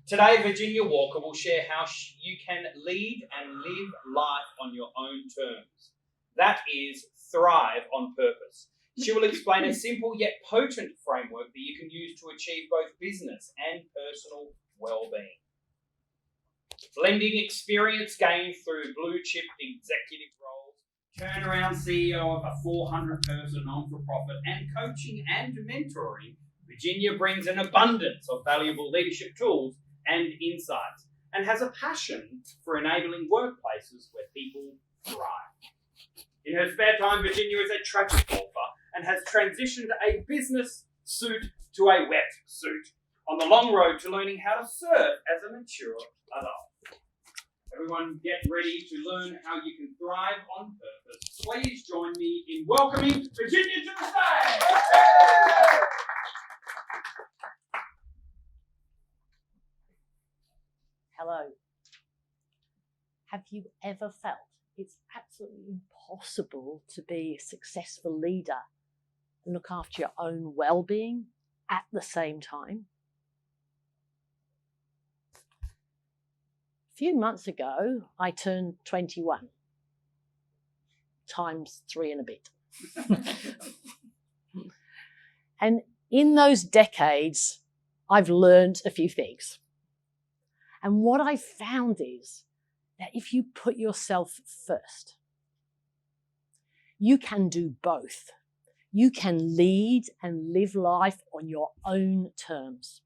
Today, Virginia Walker will share how you can lead and live life on your own terms. That is, thrive on purpose. She will explain a simple yet potent framework that you can use to achieve both business and personal well-being. Blending experience gained through blue-chip executive roles, turnaround CEO of a 400-person non-for-profit, and coaching and mentoring, Virginia brings an abundance of valuable leadership tools and insights, and has a passion for enabling workplaces where people thrive. In her spare time, Virginia is a tragic golfer and has transitioned a business suit to a wet suit on the long road to learning how to surf as a mature adult. Everyone get ready to learn how you can thrive on purpose. Please join me in welcoming Virginia to the stage. Hello. Have you ever felt it's absolutely impossible to be a successful leader and look after your own well-being at the same time? A few months ago, I turned 21, times 3 and a bit. And in those decades, I've learned a few things. And what I've found is that if you put yourself first, you can do both. You can lead and live life on your own terms.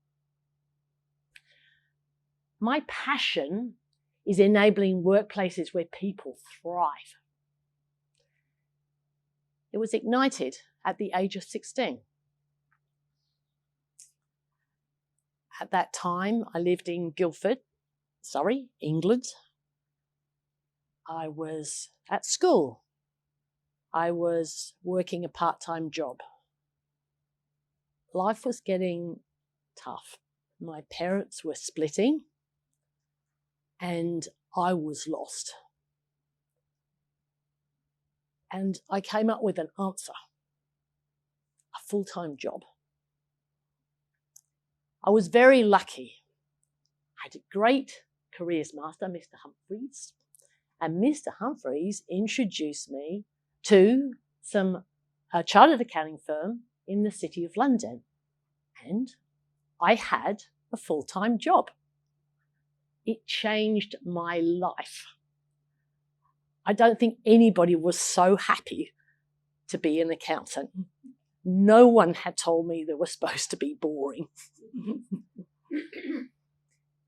My passion is enabling workplaces where people thrive. It was ignited at the age of 16. At that time, I lived in Surrey, England. I was at school. I was working a part-time job. Life was getting tough. My parents were splitting and I was lost. And I came up with an answer: a full-time job. I was very lucky. I had a great careers master, Mr. Humphreys, and Mr. Humphreys introduced me to a chartered accounting firm in the City of London, and I had a full-time job. It changed my life. I don't think anybody was so happy to be an accountant. No one had told me they were supposed to be boring.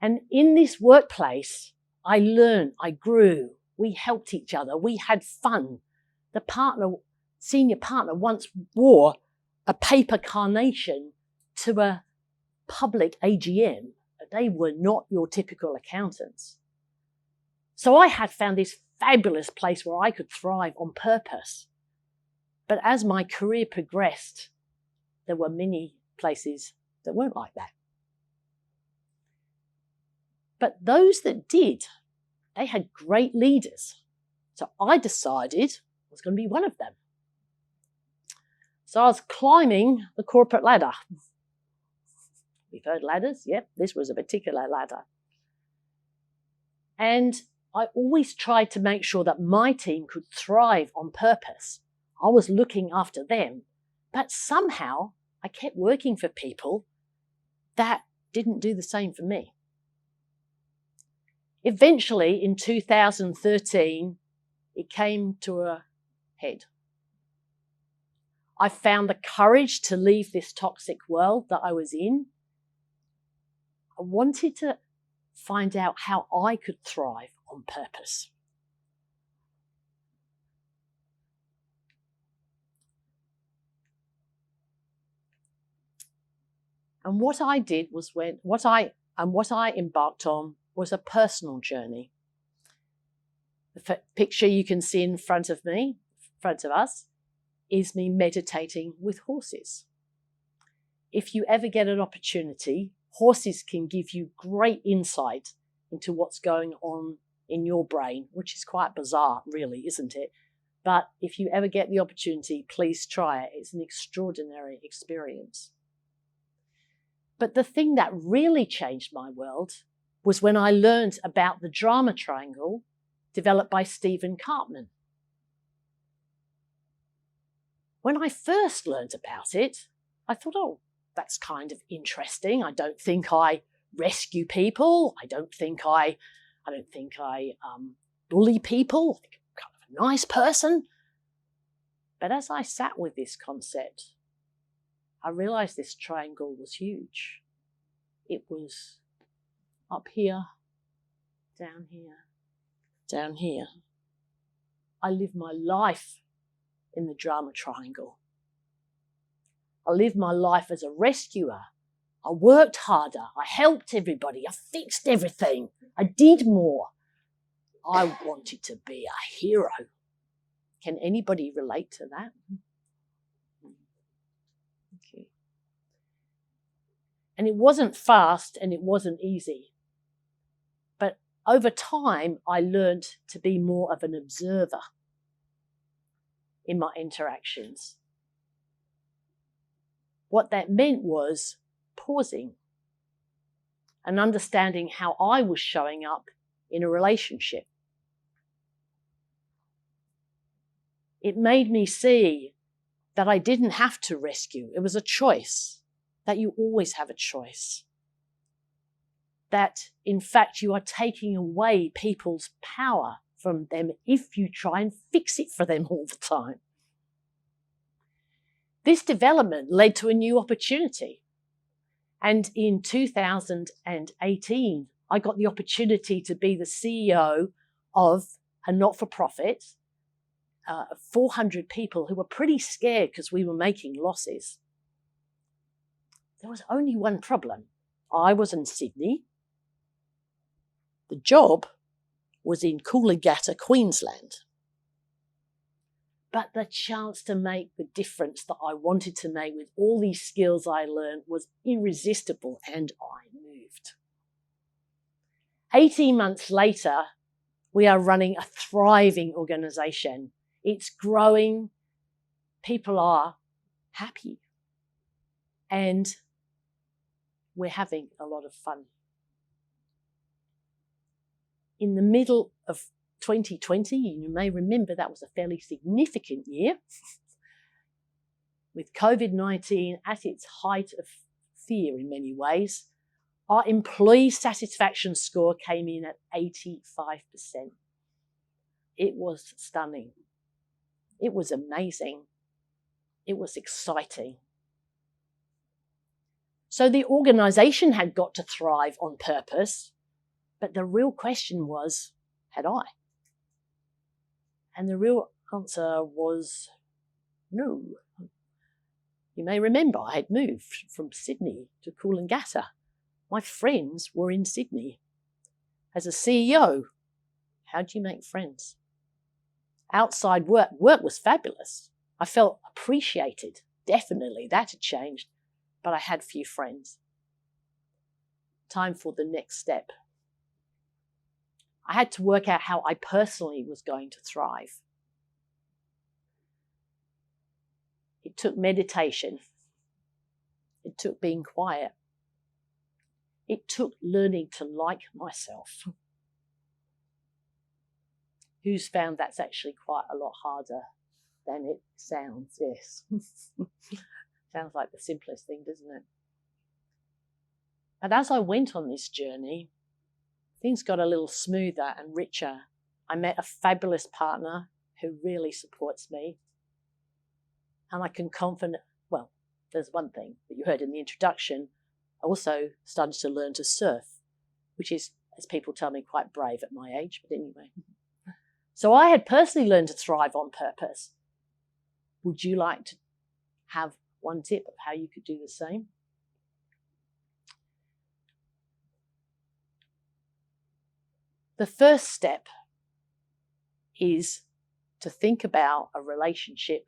And in this workplace, I learned, I grew, we helped each other, we had fun. The senior partner once wore a paper carnation to a public AGM. They were not your typical accountants. So I had found this fabulous place where I could thrive on purpose. But as my career progressed, there were many places that weren't like that. But those that did, they had great leaders. So I decided I was going to be one of them. So I was climbing the corporate ladder. We've heard ladders? Yep, this was a particular ladder. And I always tried to make sure that my team could thrive on purpose. I was looking after them. But somehow I kept working for people that didn't do the same for me. Eventually, in 2013, it came to a head. I found the courage to leave this toxic world that I was in. I wanted to find out how I could thrive on purpose. And what I did was what I embarked on was a personal journey. The picture you can see in front of me, in front of us, is me meditating with horses. If you ever get an opportunity, horses can give you great insight into what's going on in your brain, which is quite bizarre, really, isn't it? But if you ever get the opportunity, please try it. It's an extraordinary experience. But the thing that really changed my world was when I learned about the drama triangle developed by Stephen Cartman. When I first learned about it, I thought, oh, that's kind of interesting. I don't think I rescue people. I don't think I bully people. I think I'm kind of a nice person. But as I sat with this concept, I realized this triangle was huge. It was up here, down here, down here. I lived my life in the drama triangle. I lived my life as a rescuer. I worked harder. I helped everybody. I fixed everything. I did more. I wanted to be a hero. Can anybody relate to that? Okay. And it wasn't fast and it wasn't easy. But over time, I learned to be more of an observer in my interactions. What that meant was pausing and understanding how I was showing up in a relationship. It made me see that I didn't have to rescue. It was a choice, that you always have a choice. That, in fact, you are taking away people's power from them if you try and fix it for them all the time. This development led to a new opportunity. And in 2018, I got the opportunity to be the CEO of a not-for-profit, 400 people who were pretty scared because we were making losses. There was only one problem. I was in Sydney. The job was in Coolangatta, Queensland. But the chance to make the difference that I wanted to make with all these skills I learned was irresistible, and I moved. 18 months later, we are running a thriving organization. It's growing. People are happy. And we're having a lot of fun. In the middle of 2020, you may remember that was a fairly significant year with COVID-19 at its height of fear in many ways. Our employee satisfaction score came in at 85%. It was stunning. It was amazing. It was exciting. So the organization had got to thrive on purpose, but the real question was, had I? And the real answer was no. You may remember I had moved from Sydney to Coolangatta. My friends were in Sydney. As a CEO, how do you make friends? Outside work was fabulous. I felt appreciated, definitely. That had changed, but I had few friends. Time for the next step. I had to work out how I personally was going to thrive. It took meditation. It took being quiet. It took learning to like myself. Who's found that's actually quite a lot harder than it sounds? Yes. Sounds like the simplest thing, doesn't it? And as I went on this journey, things got a little smoother and richer. I met a fabulous partner who really supports me. And I can well, there's one thing that you heard in the introduction. I also started to learn to surf, which is, as people tell me, quite brave at my age, but anyway. So I had personally learned to thrive on purpose. Would you like to have one tip of how you could do the same? The first step is to think about a relationship,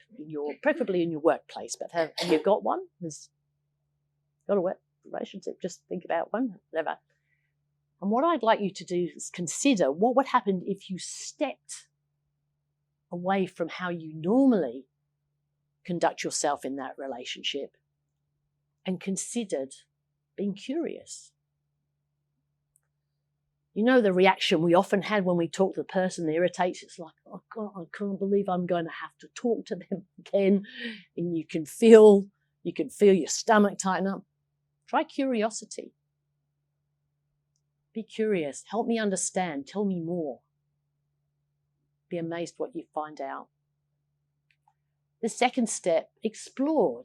preferably in your workplace, but have you got one? Has got a work relationship? Just think about one, whatever. And what I'd like you to do is consider what would happen if you stepped away from how you normally conduct yourself in that relationship and considered being curious. You know the reaction we often had when we talk to the person that irritates, it's like, oh God, I can't believe I'm going to have to talk to them again. And you can feel your stomach tighten up. Try curiosity. Be curious. Help me understand. Tell me more. Be amazed what you find out. The second step, explore.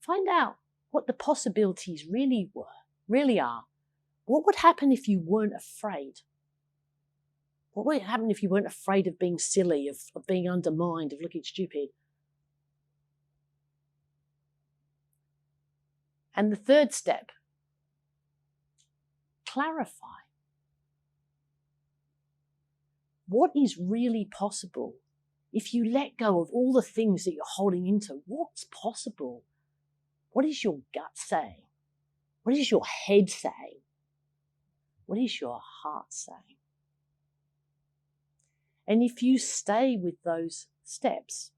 Find out what the possibilities really are. What would happen if you weren't afraid? What would happen if you weren't afraid of being silly, of being undermined, of looking stupid? And the third step, clarify. What is really possible? If you let go of all the things that you're holding into, what's possible? What is your gut saying? What is your head saying? What is your heart saying? And if you stay with those steps,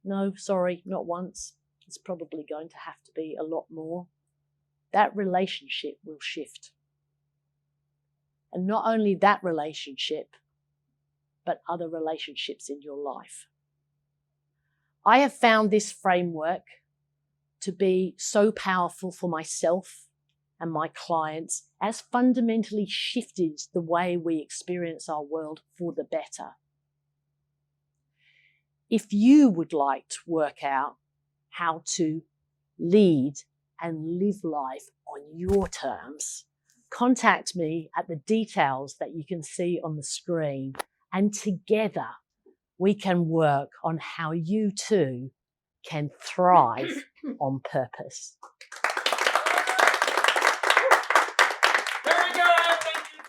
no, sorry, not once, it's probably going to have to be a lot more, that relationship will shift. And not only that relationship, but other relationships in your life. I have found this framework to be so powerful for myself and my clients, as fundamentally shifted the way we experience our world for the better. If you would like to work out how to lead and live life on your terms, contact me at the details that you can see on the screen, and together we can work on how you too can thrive on purpose.